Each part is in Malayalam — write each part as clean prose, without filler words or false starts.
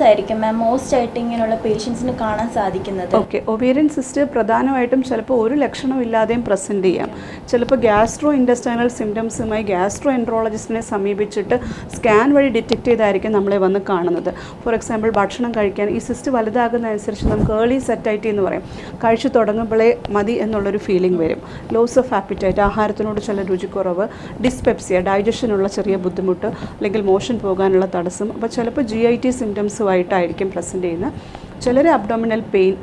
ആയിരിക്കും മാം മോസ്റ്റ് ആയിട്ട് ഇങ്ങനെയുള്ള പേഷ്യൻസിന് കാണാൻ സാധിക്കുന്നത്? ഓക്കെ, ഒവേറിയൻ സിസ്റ്റ് പ്രധാനമായിട്ടും ചിലപ്പോൾ ഒരു ലക്ഷണമില്ലാതെയും പ്രസൻറ്റ് ചെയ്യാം. ചിലപ്പോൾ ഗ്യാസ്ട്രോ ഇൻഡസ്റ്റൈനൽ സിംറ്റംസുമായി ഗ്യാസ്ട്രോ എൻട്രോളജിസ്റ്റിനെ സമീപിച്ചിട്ട് സ്കാൻ വഴി ഡിറ്റക്റ്റ് ചെയ്തായിരിക്കും നമ്മളെ വന്ന് കാണുന്നത്. ഫോർ എക്സാമ്പിൾ, ഭക്ഷണം കഴിക്കാൻ ഈ സിസ്റ്റ് വലുതാകുന്നതനുസരിച്ച് നമുക്ക് ഏർലി സെറ്റൈറ്റി എന്ന് പറയും. കഴിച്ചു തുടങ്ങുമ്പോഴേ മതി എന്നുള്ളൊരു ഫീലിംഗ് വരും. ലോസ് ഓഫ് ആപ്പിറ്റൈറ്റ്, ആഹാരത്തിനോട് ചില രുചിക്കുറവ്, ഡിസ്പെപ്സിയ, ഡൈജഷനുള്ള ചെറിയ ബുദ്ധിമുട്ട്, അല്ലെങ്കിൽ മോഷൻ പോകാനുള്ള തടസ്സം. അപ്പോൾ ചിലപ്പോൾ GIT സിംറ്റംസുമായിട്ടായിരിക്കും പ്രസൻറ്റ് ചെയ്യുന്നത്. ചിലർ അബ്ഡോമിനൽ പെയിൻ,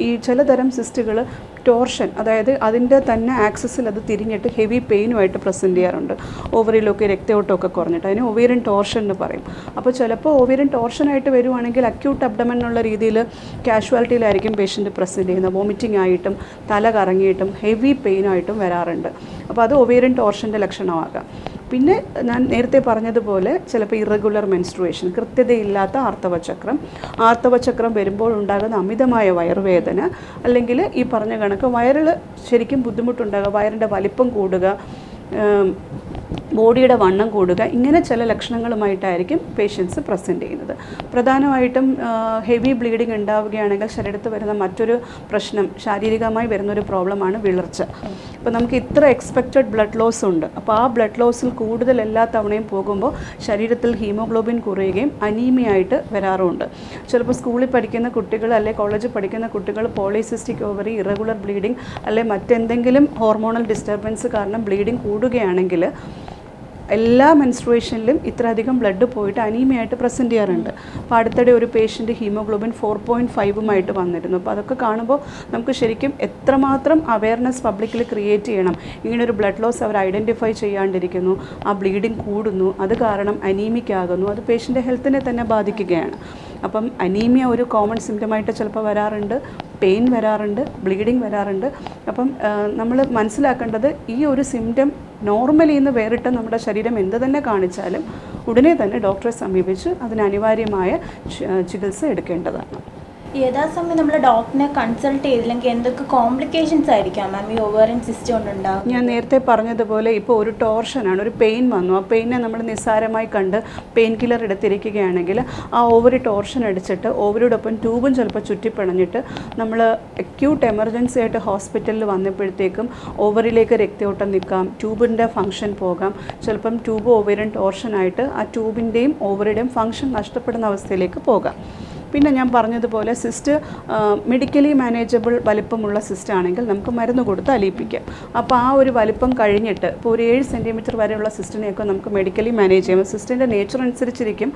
ഈ ചിലതരം സിസ്റ്റുകൾ ടോർഷൻ, അതായത് അതിൻ്റെ തന്നെ ആക്സസിൽ അത് തിരിഞ്ഞിട്ട് ഹെവി പെയിനുമായിട്ട് പ്രസൻറ്റ് ചെയ്യാറുണ്ട്. ഓവറിയിലൊക്കെ രക്തയോട്ടമൊക്കെ കുറഞ്ഞിട്ട് അതിന് ഒവേറിയൻ ടോർഷൻ എന്ന് പറയും. അപ്പോൾ ചിലപ്പോൾ ഒവേറിയൻ ടോർഷനായിട്ട് വരുവാണെങ്കിൽ അക്യൂട്ട് അബ്ഡമൻ എന്നുള്ള രീതിയിൽ കാഷ്വാലിറ്റിയിലായിരിക്കും പേഷ്യൻ്റ് പ്രസൻറ്റ് ചെയ്യുന്നത്. വോമിറ്റിംഗ് ആയിട്ടും തല കറങ്ങിയിട്ടും ഹെവി പെയിനായിട്ടും വരാറുണ്ട്. അപ്പോൾ അത് ഒവേറിയൻ ടോർഷൻ്റെ ലക്ഷണമാകാം. പിന്നെ ഞാൻ നേരത്തെ പറഞ്ഞതുപോലെ ചിലപ്പോൾ ഇറഗുലർ മെൻസ്ട്രുവേഷൻ, കൃത്യതയില്ലാത്ത ആർത്തവചക്രം വരുമ്പോൾ ഉണ്ടാകുന്ന അമിതമായ വയറുവേദന, അല്ലെങ്കിൽ ഈ പറഞ്ഞ കണക്ക് വയറിൽ ശരിക്കും ബുദ്ധിമുട്ടുണ്ടാകുക, വയറിൻ്റെ വലിപ്പം കൂടുക, ബോഡിയുടെ വണ്ണം കൂടുക, ഇങ്ങനെ ചില ലക്ഷണങ്ങളുമായിട്ടായിരിക്കും പേഷ്യൻസ് പ്രസൻറ്റ് ചെയ്യുന്നത്. പ്രധാനമായിട്ടും ഹെവി ബ്ലീഡിങ് ഉണ്ടാവുകയാണെങ്കിൽ ശരീരത്തിൽ വരുന്ന മറ്റൊരു പ്രശ്നം, ശാരീരികമായി വരുന്നൊരു പ്രോബ്ലമാണ് വിളർച്ച. അപ്പോൾ നമുക്ക് ഇത്ര എക്സ്പെക്റ്റഡ് ബ്ലഡ് ലോസ് ഉണ്ട്. അപ്പോൾ ആ ബ്ലഡ് ലോസിൽ കൂടുതൽ എല്ലാ തവണയും പോകുമ്പോൾ ശരീരത്തിൽ ഹീമോഗ്ലോബിൻ കുറയുകയും അനീമിയായിട്ട് വരാറുമുണ്ട്. ചിലപ്പോൾ സ്കൂളിൽ പഠിക്കുന്ന കുട്ടികൾ അല്ലെങ്കിൽ കോളേജിൽ പഠിക്കുന്ന കുട്ടികൾ പോളിസിസ്റ്റിക് ഓവറി, ഇറഗുലർ ബ്ലീഡിങ് അല്ലെങ്കിൽ മറ്റെന്തെങ്കിലും ഹോർമോണൽ ഡിസ്റ്റർബൻസ് കാരണം ബ്ലീഡിങ് കൂടുകയാണെങ്കിൽ എല്ലാ മെൻസ്ട്രുവേഷനിലും ഇത്രയധികം ബ്ലഡ് പോയിട്ട് അനീമിയായിട്ട് പ്രസൻറ്റ് ചെയ്യാറുണ്ട്. അപ്പോൾ അടുത്തിടെ ഒരു പേഷ്യൻ്റ് ഹീമോഗ്ലോബിൻ 4.5 വന്നിരുന്നു. അപ്പോൾ അതൊക്കെ കാണുമ്പോൾ നമുക്ക് ശരിക്കും എത്രമാത്രം അവയർനെസ് പബ്ലിക്കിൽ ക്രിയേറ്റ് ചെയ്യണം. ഇങ്ങനൊരു ബ്ലഡ് ലോസ് അവർ ഐഡൻറ്റിഫൈ ചെയ്യാണ്ടിരിക്കുന്നു, ആ ബ്ലീഡിങ് കൂടുന്നു, അത് കാരണം അനീമിക് ആകുന്നു, അത് പേഷ്യൻ്റെ ഹെൽത്തിനെ തന്നെ ബാധിക്കുകയാണ്. അപ്പം അനീമിയ ഒരു കോമൺ സിംറ്റമായിട്ട് ചിലപ്പോൾ വരാറുണ്ട്, പെയിൻ വരാറുണ്ട്, ബ്ലീഡിങ് വരാറുണ്ട്. അപ്പം നമ്മൾ മനസ്സിലാക്കേണ്ടത് ഈ ഒരു സിംറ്റം നോർമലി നിന്ന് വേറിട്ട് നമ്മുടെ ശരീരം എന്ത് തന്നെ കാണിച്ചാലും ഉടനെ തന്നെ ഡോക്ടറെ സമീപിച്ച് അതിന് അനിവാര്യമായ ചികിത്സ എടുക്കേണ്ടതാണ്. യഥാസമയം നമ്മൾ ഡോക്ടറിനെ കൺസൾട്ട് ചെയ്തില്ലെങ്കിൽ എന്തൊക്കെ കോംപ്ലിക്കേഷൻസ് ആയിരിക്കാം മാം ഈ ഓവേറിയൻ സിസ്റ്റം കൊണ്ടുണ്ടാകും? ഞാൻ നേരത്തെ പറഞ്ഞതുപോലെ ഇപ്പോൾ ഒരു ടോർഷനാണ്, ഒരു പെയിൻ വന്നു, ആ പെയിനെ നമ്മൾ നിസ്സാരമായി കണ്ട് പെയിൻ കില്ലർ എടുത്തിരിക്കുകയാണെങ്കിൽ ആ ഓവറി ടോർഷൻ അടിച്ചിട്ട് ഓവറിയോടൊപ്പം ട്യൂബും ചിലപ്പോൾ ചുറ്റിപ്പിണഞ്ഞിട്ട് നമ്മൾ അക്യൂട്ട് എമർജൻസി ആയിട്ട് ഹോസ്പിറ്റലിൽ വന്നപ്പോഴത്തേക്കും ഓവറിലേക്ക് രക്തയോട്ടം നിൽക്കാം, ട്യൂബിൻ്റെ ഫങ്ഷൻ പോകാം. ചിലപ്പം ട്യൂബ് ഓവറിയൻ ടോർഷനായിട്ട് ആ ട്യൂബിൻ്റെയും ഓവറിയുടെയും ഫങ്ഷൻ നഷ്ടപ്പെടുന്ന അവസ്ഥയിലേക്ക് പോകാം. പിന്നെ ഞാൻ പറഞ്ഞതുപോലെ സിസ്റ്റ് മെഡിക്കലി മാനേജബിൾ വലിപ്പമുള്ള സിസ്റ്റ് ആണെങ്കിൽ നമുക്ക് മരുന്ന് കൊടുത്ത് അലിയിപ്പിക്കാം. അപ്പോൾ ആ ഒരു വലിപ്പം കഴിഞ്ഞിട്ട് ഇപ്പോൾ ഒരു 7 സെൻറ്റിമീറ്റർ വരെയുള്ള സിസ്റ്റിനെയൊക്കെ നമുക്ക് മെഡിക്കലി മാനേജ് ചെയ്യാം. സിസ്റ്റിൻ്റെ നേച്ചർ അനുസരിച്ചിരിക്കും.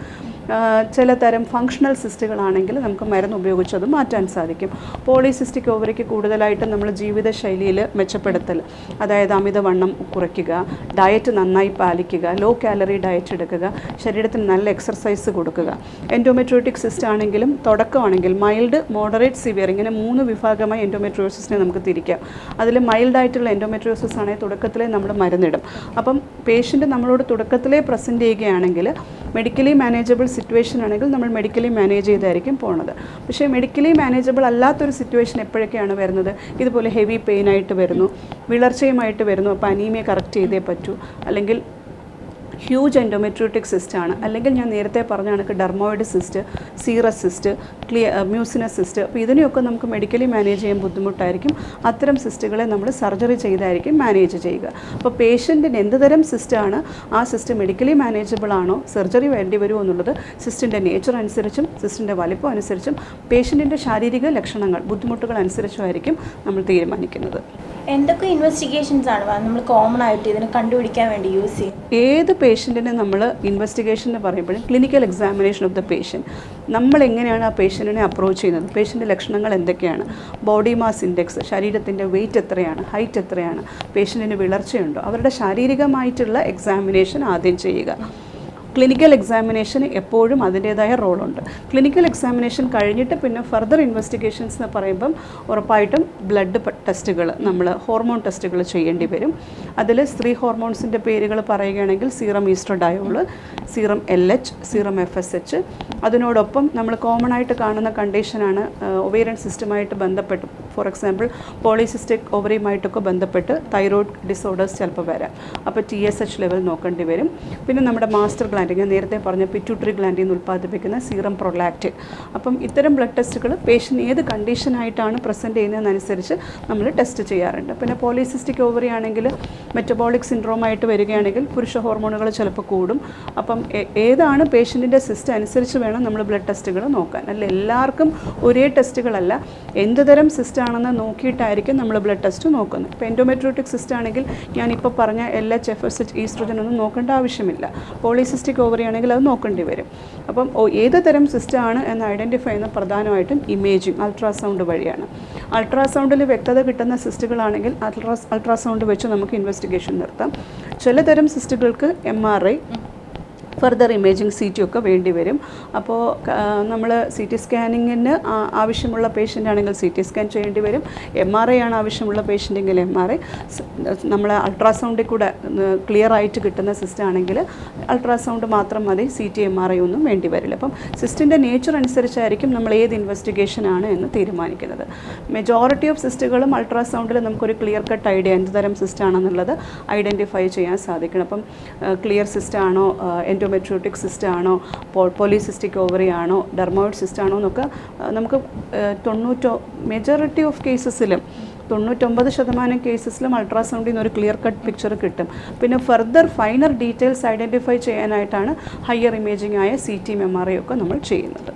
ചില തരം ഫങ്ഷണൽ സിസ്റ്റുകളാണെങ്കിൽ നമുക്ക് മരുന്ന് ഉപയോഗിച്ച് അത് മാറ്റാൻ സാധിക്കും. പോളിസിസ്റ്റിക് ഓവറിക്ക് കൂടുതലായിട്ട് നമ്മൾ ജീവിതശൈലിയിൽ മെച്ചപ്പെടുത്തൽ, അതായത് അമിതവണ്ണം കുറയ്ക്കുക, ഡയറ്റ് നന്നായി പാലിക്കുക, ലോ കാലറി ഡയറ്റ് എടുക്കുക, ശരീരത്തിന് നല്ല എക്സർസൈസ് കൊടുക്കുക. എൻഡോമെട്രിയോട്ടിക് സിസ്റ്റ് ആണെങ്കിലും തുടക്കമാണെങ്കിൽ മൈൽഡ്, മോഡറേറ്റ്, സിവിയർ, ഇങ്ങനെ 3 വിഭാഗമായി എൻഡോമെട്രിയോസിസിനെ നമുക്ക് തിരിക്കാം. അതിൽ മൈൽഡായിട്ടുള്ള എൻഡോമെട്രിയോസിസ് ആണെങ്കിൽ തുടക്കത്തിലേ നമ്മൾ മരുന്നിടും. അപ്പം പേഷ്യൻ്റ് നമ്മളോട് തുടക്കത്തിലേ പ്രസൻറ്റ് ചെയ്യുകയാണെങ്കിൽ മെഡിക്കലി മാനേജബിൾ സിറ്റുവേഷൻ ആണെങ്കിൽ നമ്മൾ മെഡിക്കലി മാനേജ് ചെയ്തായിരിക്കും പോകുന്നത്. പക്ഷേ മെഡിക്കലി മാനേജബിൾ അല്ലാത്തൊരു സിറ്റുവേഷൻ എപ്പോഴൊക്കെയാണ് വരുന്നത്? ഇതുപോലെ ഹെവി പെയിനായിട്ട് വരുന്നു, വിളർച്ചയുമായിട്ട് വരുന്നു, അപ്പോൾ അനീമിയ കറക്റ്റ് ചെയ്തേ പറ്റൂ, അല്ലെങ്കിൽ ഹ്യൂജ് എൻഡോമെട്രിയോട്ടിക് സിസ്റ്റാണ്, അല്ലെങ്കിൽ ഞാൻ നേരത്തെ പറഞ്ഞ കണക്ക് dermoid cyst, serous cyst, mucinous cyst. അപ്പോൾ ഇതിനെയൊക്കെ നമുക്ക് മെഡിക്കലി മാനേജ് ചെയ്യാൻ ബുദ്ധിമുട്ടായിരിക്കും. അത്തരം സിസ്റ്റുകളെ നമ്മൾ സർജറി ചെയ്തായിരിക്കും മാനേജ് ചെയ്യുക. അപ്പോൾ പേഷ്യൻറ്റിന് എന്ത് തരം സിസ്റ്റാണ്, ആ സിസ്റ്റ് മെഡിക്കലി മാനേജബിൾ ആണോ, സർജറി വേണ്ടി വരുമോ എന്നുള്ളത് സിസ്റ്റിൻ്റെ നേച്ചർ അനുസരിച്ചും സിസ്റ്റിൻ്റെ വലിപ്പം അനുസരിച്ചും പേഷ്യൻറ്റിൻ്റെ ശാരീരിക ലക്ഷണങ്ങൾ, ബുദ്ധിമുട്ടുകൾ അനുസരിച്ചുമായിരിക്കും നമ്മൾ തീരുമാനിക്കുന്നത്. എന്തൊക്കെ ഇൻവെസ്റ്റിഗേഷൻസ് ആണ് നമ്മൾ കോമൺ ആയിട്ട് ഇതിനെ കണ്ടുപിടിക്കാൻ വേണ്ടി യൂസ് ചെയ്യും? ഏത് പേഷ്യൻറ്റിനെ നമ്മൾ ഇൻവെസ്റ്റിഗേഷൻ എന്ന് പറയുമ്പോഴും clinical examination of the patient, നമ്മൾ എങ്ങനെയാണ് ആ പേഷ്യൻറ്റിനെ അപ്രോച്ച് ചെയ്യുന്നത്, പേഷ്യൻ്റെ ലക്ഷണങ്ങൾ എന്തൊക്കെയാണ്, ബോഡി മാസ് ഇൻഡെക്സ്, ശരീരത്തിൻ്റെ വെയിറ്റ് എത്രയാണ്, ഹൈറ്റ് എത്രയാണ്, പേഷ്യൻറ്റിന് വിളർച്ചയുണ്ടോ, അവരുടെ ശാരീരികമായിട്ടുള്ള എക്സാമിനേഷൻ ആദ്യം ചെയ്യുക. ക്ലിനിക്കൽ എക്സാമിനേഷന് എപ്പോഴും അതിൻ്റേതായ റോളുണ്ട്. ക്ലിനിക്കൽ എക്സാമിനേഷൻ കഴിഞ്ഞിട്ട് പിന്നെ ഫർദർ ഇൻവെസ്റ്റിഗേഷൻസ് എന്ന് പറയുമ്പം ഉറപ്പായിട്ടും ബ്ലഡ് ടെസ്റ്റുകൾ, നമ്മൾ ഹോർമോൺ ടെസ്റ്റുകൾ ചെയ്യേണ്ടി വരും. അതിൽ സ്ത്രീ ഹോർമോൺസിൻ്റെ പേരുകൾ പറയുകയാണെങ്കിൽ serum estradiol, serum LH, serum FSH. അതിനോടൊപ്പം നമ്മൾ കോമൺ ആയിട്ട് കാണുന്ന കണ്ടീഷനാണ് ഒവേറിയൻ സിസ്റ്റമായിട്ട് ബന്ധപ്പെട്ട്, ഫോർ എക്സാമ്പിൾ പോളിസിസ്റ്റിക് ഓവറിയുമായിട്ടൊക്കെ ബന്ധപ്പെട്ട് തൈറോയ്ഡ് ഡിസോർഡേഴ്സ് ചിലപ്പോൾ വരാം. അപ്പോൾ TSH ലെവൽ നോക്കേണ്ടി വരും. പിന്നെ നമ്മുടെ മാസ്റ്റർ ഗ്ലാൻഡ്, ഞാൻ നേരത്തെ പറഞ്ഞ പിറ്റ്യൂട്ടറി ഗ്ലാൻഡിൽ നിന്ന് ഉൽപ്പാദിപ്പിക്കുന്ന സീറം പ്രൊലാക്റ്റിൻ. അപ്പം ഇത്തരം ബ്ലഡ് ടെസ്റ്റുകൾ പേഷ്യൻ്റ് ഏത് കണ്ടീഷനായിട്ടാണ് പ്രസൻറ്റ് ചെയ്യുന്നതെന്നനുസരിച്ച് നമ്മൾ ടെസ്റ്റ് ചെയ്യാറുണ്ട്. പിന്നെ പോളിസിസ്റ്റിക് ഓവറി ആണെങ്കിൽ മെറ്റബോളിക് സിൻഡ്രോമായിട്ട് വരികയാണെങ്കിൽ പുരുഷ ഹോർമോണുകൾ ചിലപ്പോൾ കൂടും. അപ്പം ഏതാണ് പേഷ്യൻറ്റിൻ്റെ സിസ്റ്റം അനുസരിച്ച് വേണം നമ്മൾ ബ്ലഡ് ടെസ്റ്റുകൾ നോക്കാൻ. അല്ല എല്ലാവർക്കും ഒരേ ടെസ്റ്റുകളല്ല, എന്ത് തരം സിസ്റ്റം ആണെന്ന് നോക്കിയിട്ടായിരിക്കും നമ്മൾ ബ്ലഡ് ടെസ്റ്റ് നോക്കുന്നത്. ഇപ്പോൾ എൻഡോമെട്രിയോട്ടിക് സിസ്റ്റം ആണെങ്കിൽ ഞാനിപ്പോൾ പറഞ്ഞ LH, FSH, ഈസ്ട്രോജൻ ഒന്നും നോക്കേണ്ട ആവശ്യമില്ല. പോളിസിസ്റ്റിക് ഓവറി ആണെങ്കിൽ അത് നോക്കേണ്ടി വരും. അപ്പം ഏത് തരം സിസ്റ്റമാണ് എന്ന് ഐഡൻറ്റിഫൈ ചെയ്യുന്ന പ്രധാനമായിട്ടും ഇമേജിങ്, അൾട്രാസൗണ്ട് വഴിയാണ്. അൾട്രാസൗണ്ടിൽ വ്യക്തത കിട്ടുന്ന സിസ്റ്റുകളാണെങ്കിൽ അൾട്രാസൗണ്ട് വെച്ച് നമുക്ക് ഇൻവെസ്റ്റിഗേഷൻ നടത്താം. ചിലതരം സിസ്റ്റുകൾക്ക് MRI, ഫർദർ ഇമേജിങ് CT ഒക്കെ വേണ്ടി വരും. അപ്പോൾ നമ്മൾ CT സ്കാനിങ്ങിന് ആവശ്യമുള്ള പേഷ്യൻ്റ് ആണെങ്കിൽ CT സ്കാൻ ചെയ്യേണ്ടി വരും. MRI ആണ് ആവശ്യമുള്ള പേഷ്യൻ്റെങ്കിൽ MRI. നമ്മൾ അൾട്രാസൗണ്ടിൽ കൂടെ ക്ലിയർ ആയിട്ട് കിട്ടുന്ന സിസ്റ്റം ആണെങ്കിൽ അൾട്രാസൗണ്ട് മാത്രം മതി, CT MRI ഒന്നും വേണ്ടി വരില്ല. അപ്പം സിസ്റ്റിൻ്റെ നേച്ചർ അനുസരിച്ചായിരിക്കും നമ്മൾ ഏത് ഇൻവെസ്റ്റിഗേഷനാണ് എന്ന് തീരുമാനിക്കുന്നത്. മെജോറിറ്റി ഓഫ് സിസ്റ്റുകളും അൾട്രാസൗണ്ടിൽ നമുക്കൊരു ക്ലിയർ കട്ട് ഐഡിയ എന്ത് തരം സിസ്റ്റം ആണെന്നുള്ളത് ഐഡൻറ്റിഫൈ ചെയ്യാൻ സാധിക്കണം. അപ്പം ക്ലിയർ സിസ്റ്റം ആണോ, എൻഡോമെട്രിയോട്ടിക് സിസ്റ്റം ആണോ, പോളിസിസ്റ്റിക് ഓവറി ആണോ, ഡെർമോയിഡ് സിസ്റ്റം ആണോ എന്നൊക്കെ നമുക്ക് മെജോറിറ്റി ഓഫ് കേസസിലും 99% കേസസിലും അൾട്രാസൗണ്ടിൽ നിന്ന് ഒരു ക്ലിയർ കട്ട് പിക്ചർ കിട്ടും. പിന്നെ ഫർദർ ഫൈനർ ഡീറ്റെയിൽസ് ഐഡൻറ്റിഫൈ ചെയ്യാനായിട്ടാണ് ഹയർ ഇമേജിംഗ് ആയ CT, MRI ഒക്കെ നമ്മൾ ചെയ്യുന്നത്.